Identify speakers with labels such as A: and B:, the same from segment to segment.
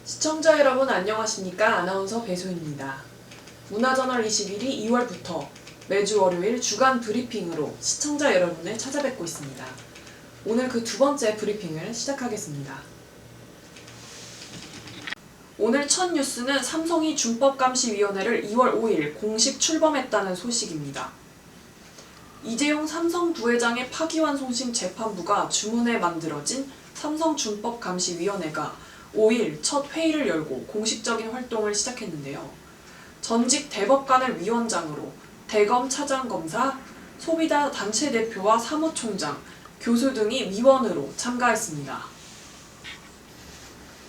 A: 시청자 여러분 안녕하십니까? 아나운서 배소입니다. 문화저널 21이 2월부터 매주 월요일 주간 브리핑으로 시청자 여러분을 찾아뵙고 있습니다. 오늘 그 두 번째 브리핑을 시작하겠습니다. 오늘 첫 뉴스는 삼성이 준법감시위원회를 2월 5일 공식 출범했다는 소식입니다. 이재용 삼성 부회장의 파기환송심 재판부가 주문해 만들어진 삼성준법감시위원회가 5일 첫 회의를 열고 공식적인 활동을 시작했는데요. 전직 대법관을 위원장으로 대검 차장검사, 소비자 단체 대표와 사무총장, 교수 등이 위원으로 참가했습니다.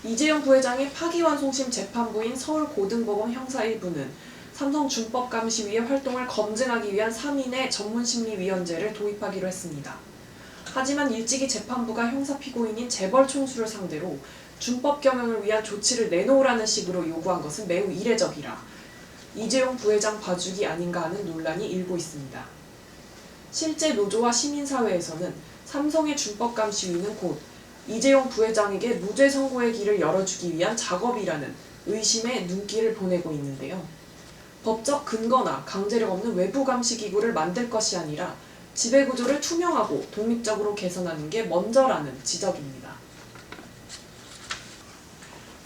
A: 이재용 부회장의 파기환송심 재판부인 서울고등법원 형사 1부는 삼성준법감시위의 활동을 검증하기 위한 3인의 전문심리위원제를 도입하기로 했습니다. 하지만 일찍이 재판부가 형사 피고인인 재벌 총수를 상대로 준법 경영을 위한 조치를 내놓으라는 식으로 요구한 것은 매우 이례적이라 이재용 부회장 봐주기 아닌가 하는 논란이 일고 있습니다. 실제 노조와 시민사회에서는 삼성의 준법감시위는 곧 이재용 부회장에게 무죄 선고의 길을 열어주기 위한 작업이라는 의심의 눈길을 보내고 있는데요. 법적 근거나 강제력 없는 외부 감시 기구를 만들 것이 아니라 지배구조를 투명하고 독립적으로 개선하는 게 먼저라는 지적입니다.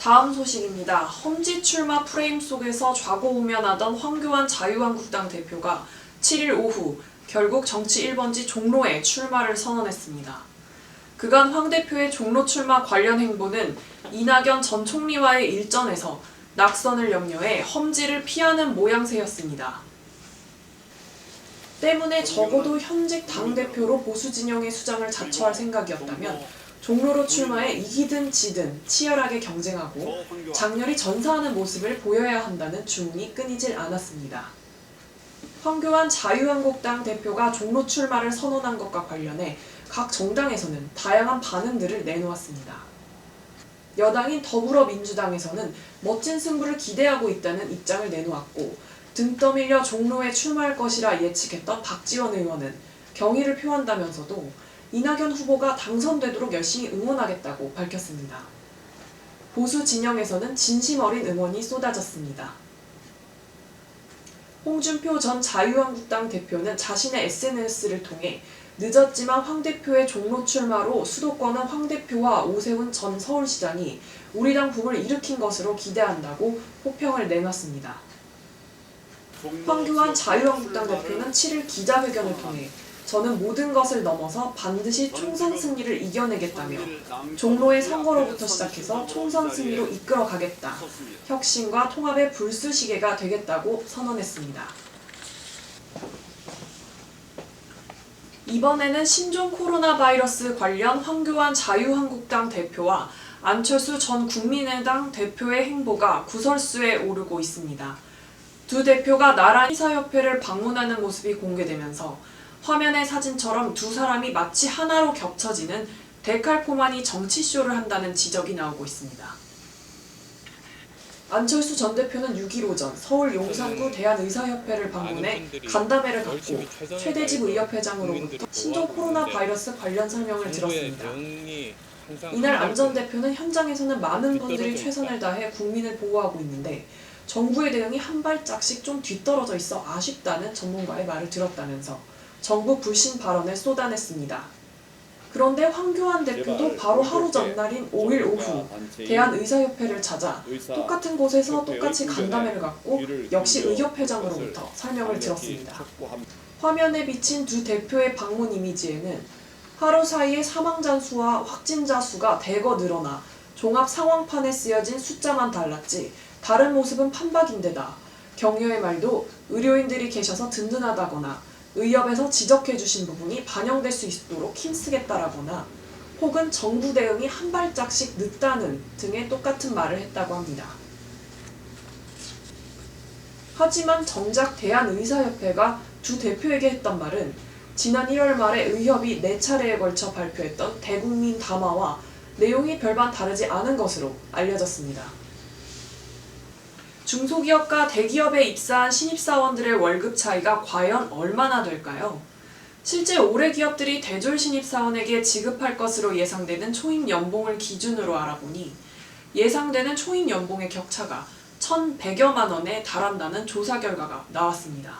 A: 다음 소식입니다. 험지 출마 프레임 속에서 좌고우면하던 황교안 자유한국당 대표가 7일 오후 결국 정치 1번지 종로에 출마를 선언했습니다. 그간 황 대표의 종로 출마 관련 행보는 이낙연 전 총리와의 일전에서 낙선을 염려해 험지를 피하는 모양새였습니다. 때문에 적어도 현직 당대표로 보수 진영의 수장을 자처할 생각이었다면 종로로 출마해 이기든 지든 치열하게 경쟁하고 장렬히 전사하는 모습을 보여야 한다는 주문이 끊이질 않았습니다. 황교안 자유한국당 대표가 종로 출마를 선언한 것과 관련해 각 정당에서는 다양한 반응들을 내놓았습니다. 여당인 더불어민주당에서는 멋진 승부를 기대하고 있다는 입장을 내놓았고 등 떠밀려 종로에 출마할 것이라 예측했던 박지원 의원은 경의를 표한다면서도 이낙연 후보가 당선되도록 열심히 응원하겠다고 밝혔습니다. 보수 진영에서는 진심 어린 응원이 쏟아졌습니다. 홍준표 전 자유한국당 대표는 자신의 SNS를 통해 늦었지만 황 대표의 종로 출마로 수도권은 황 대표와 오세훈 전 서울시장이 우리 당 붐을 일으킨 것으로 기대한다고 호평을 내놨습니다. 황교안 자유한국당 대표는 7일 기자회견을 통해 저는 모든 것을 넘어서 반드시 총선 승리를 이겨내겠다며 종로의 선거로부터 시작해서 총선 승리로 이끌어가겠다. 혁신과 통합의 불쑤시개가 되겠다고 선언했습니다. 이번에는 신종 코로나 바이러스 관련 황교안 자유한국당 대표와 안철수 전 국민의당 대표의 행보가 구설수에 오르고 있습니다. 두 대표가 나란히 시사협회를 방문하는 모습이 공개되면서 화면의 사진처럼 두 사람이 마치 하나로 겹쳐지는 데칼코마니 정치쇼를 한다는 지적이 나오고 있습니다. 안철수 전 대표는 6일 오전 서울 용산구 대한의사협회를 방문해 간담회를 갖고 최대집 의협회장으로부터 신종 코로나 바이러스 관련 설명을 들었습니다. 이날 안 전 대표는 현장에서는 많은 분들이 최선을 다해 국민을 보호하고 있는데 정부의 대응이 한 발짝씩 좀 뒤떨어져 있어 아쉽다는 전문가의 말을 들었다면서 정부 불신 발언을 쏟아냈습니다. 그런데 황교안 대표도 바로 하루 전날인 5일 오후 대한의사협회를 찾아 똑같은 곳에서 똑같이 간담회를 갖고 역시 의협회장으로부터 설명을 들었습니다. 화면에 비친 두 대표의 방문 이미지에는 하루 사이에 사망자 수와 확진자 수가 대거 늘어나 종합 상황판에 쓰여진 숫자만 달랐지 다른 모습은 판박인데다 격려의 말도 의료인들이 계셔서 든든하다거나 의협에서 지적해주신 부분이 반영될 수 있도록 힘쓰겠다라거나 혹은 정부 대응이 한 발짝씩 늦다는 등의 똑같은 말을 했다고 합니다. 하지만 정작 대한의사협회가 두 대표에게 했던 말은 지난 1월 말에 의협이 4차례에 걸쳐 발표했던 대국민 담화와 내용이 별반 다르지 않은 것으로 알려졌습니다. 중소기업과 대기업에 입사한 신입사원들의 월급 차이가 과연 얼마나 될까요? 실제 올해 기업들이 대졸 신입사원에게 지급할 것으로 예상되는 초임 연봉을 기준으로 알아보니 예상되는 초임 연봉의 격차가 1,100여만 원에 달한다는 조사 결과가 나왔습니다.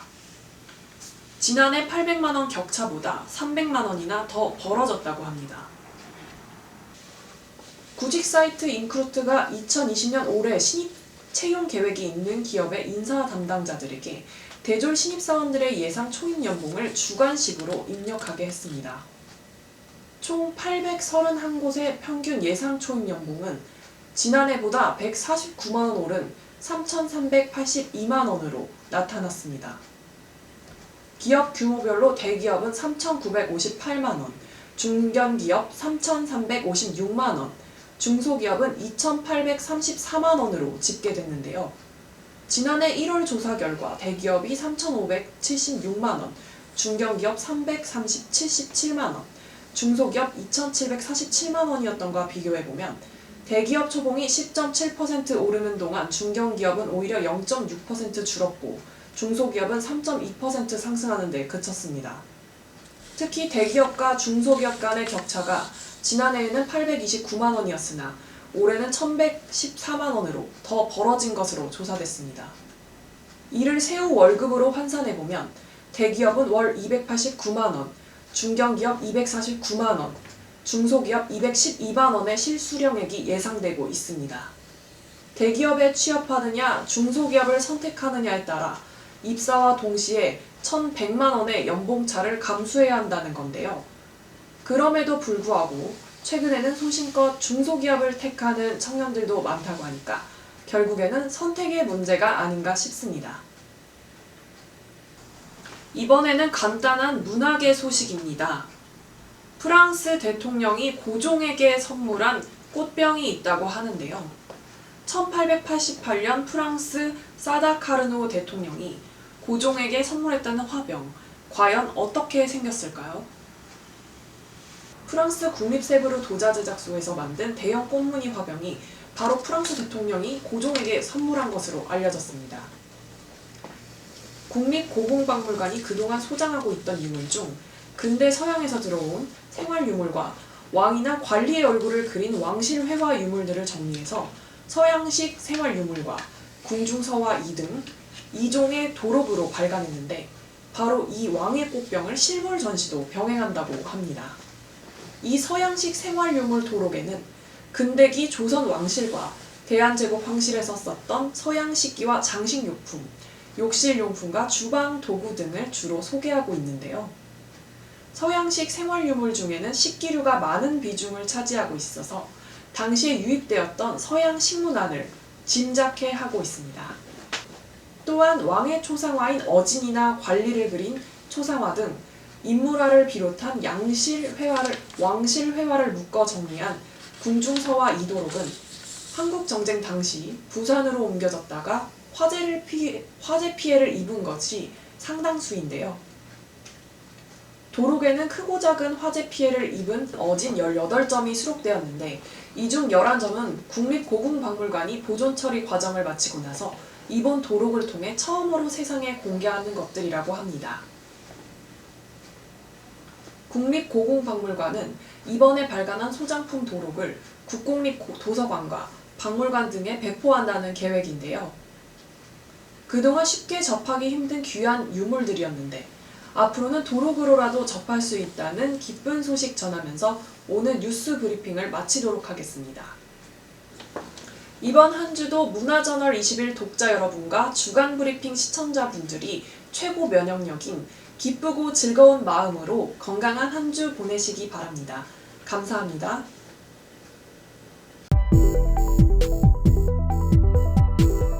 A: 지난해 800만 원 격차보다 300만 원이나 더 벌어졌다고 합니다. 구직 사이트 인크루트가 2020년 올해 신입 채용 계획이 있는 기업의 인사 담당자들에게 대졸 신입사원들의 예상 초임 연봉을 주관식으로 입력하게 했습니다. 총 831곳의 평균 예상 초임 연봉은 지난해보다 149만 원 오른 3,382만 원으로 나타났습니다. 기업 규모별로 대기업은 3,958만 원, 중견기업 3,356만 원, 중소기업은 2,834만 원으로 집계됐는데요. 지난해 1월 조사 결과 대기업이 3,576만 원, 중견기업 377만 원, 중소기업 2,747만 원이었던가 비교해보면 대기업 초봉이 10.7% 오르는 동안 중견기업은 오히려 0.6% 줄었고 중소기업은 3.2% 상승하는 데 그쳤습니다. 특히 대기업과 중소기업 간의 격차가 지난해에는 829만 원이었으나 올해는 1,114만 원으로 더 벌어진 것으로 조사됐습니다. 이를 세후 월급으로 환산해보면 대기업은 월 289만 원, 중견기업 249만 원, 중소기업 212만 원의 실수령액이 예상되고 있습니다. 대기업에 취업하느냐 중소기업을 선택하느냐에 따라 입사와 동시에 1,100만 원의 연봉차를 감수해야 한다는 건데요. 그럼에도 불구하고 최근에는 소신껏 중소기업을 택하는 청년들도 많다고 하니까 결국에는 선택의 문제가 아닌가 싶습니다. 이번에는 간단한 문학의 소식입니다. 프랑스 대통령이 고종에게 선물한 꽃병이 있다고 하는데요. 1888년 프랑스 사다 카르노 대통령이 고종에게 선물했다는 화병, 과연 어떻게 생겼을까요? 프랑스 국립세브르 도자 제작소에서 만든 대형 꽃무늬 화병이 바로 프랑스 대통령이 고종에게 선물한 것으로 알려졌습니다. 국립고궁박물관이 그동안 소장하고 있던 유물 중 근대 서양에서 들어온 생활유물과 왕이나 관리의 얼굴을 그린 왕실회화 유물들을 정리해서 서양식 생활유물과 궁중서화 2등 2종의 도록으로 발간했는데 바로 이 왕의 꽃병을 실물 전시도 병행한다고 합니다. 이 서양식 생활유물 도록에는 근대기 조선 왕실과 대한제국 황실에서 썼던 서양 식기와 장식용품, 욕실용품과 주방 도구 등을 주로 소개하고 있는데요. 서양식 생활유물 중에는 식기류가 많은 비중을 차지하고 있어서 당시에 유입되었던 서양 식문화를 짐작해 하고 있습니다. 또한 왕의 초상화인 어진이나 관리를 그린 초상화 등 인물화를 비롯한 왕실회화를 묶어 정리한 궁중서화 이도록은 한국정쟁 당시 부산으로 옮겨졌다가 화재 피해를 입은 것이 상당수인데요. 도록에는 크고 작은 화재 피해를 입은 어진 18점이 수록되었는데 이 중 11점은 국립고궁박물관이 보존 처리 과정을 마치고 나서 이번 도록을 통해 처음으로 세상에 공개하는 것들이라고 합니다. 국립고궁박물관은 이번에 발간한 소장품 도록을 국공립도서관과 박물관 등에 배포한다는 계획인데요. 그동안 쉽게 접하기 힘든 귀한 유물들이었는데 앞으로는 도록으로라도 접할 수 있다는 기쁜 소식 전하면서 오늘 뉴스 브리핑을 마치도록 하겠습니다. 이번 한 주도 문화저널 21 독자 여러분과 주간 브리핑 시청자분들이 최고 면역력인 기쁘고 즐거운 마음으로 건강한 한 주 보내시기 바랍니다. 감사합니다.